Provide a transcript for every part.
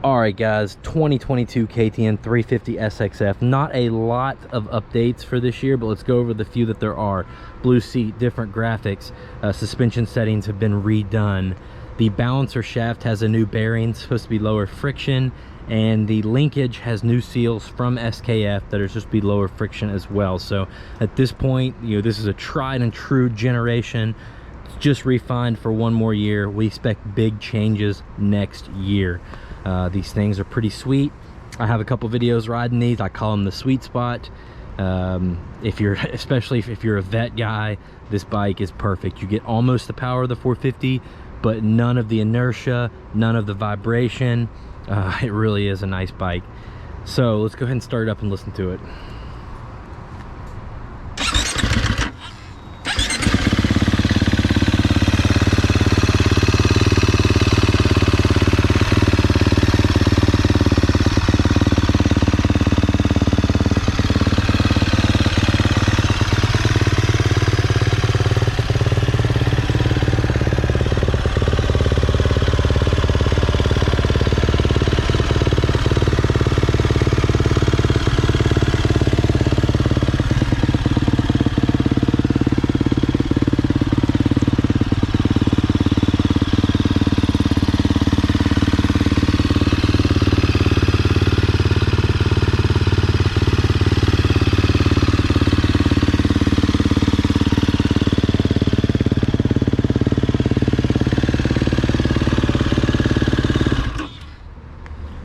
All right guys, 2022 KTM 350 SXF. Not a lot of updates for this year, but let's go over the few that there are. Blue seat, different graphics, suspension settings have been redone. The balancer shaft has a new bearing, supposed to be lower friction, and the linkage has new seals from SKF that are supposed to be lower friction as well. So at this point, you know, this is a tried and true generation. It's just refined for one more year. We expect big changes next year. These things are pretty sweet. I have a couple videos riding these. I call them the sweet spot. Especially if you're a vet guy, this bike is perfect. You get almost the power of the 450, but none of the inertia, none of the vibration. It really is a nice bike. So let's go ahead and start it up and listen to it.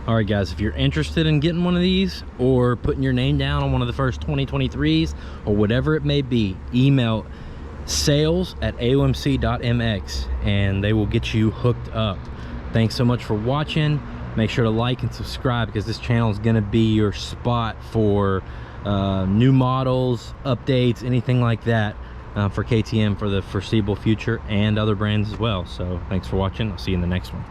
All right guys, if you're interested in getting one of these or putting your name down on one of the first 2023s or whatever it may be, email sales@aomc.mx and they will get you hooked up. Thanks so much for watching. Make sure to like and subscribe because this channel is going to be your spot for new models, updates, anything like that for KTM for the foreseeable future and other brands as well. So thanks for watching. I'll see you in the next one.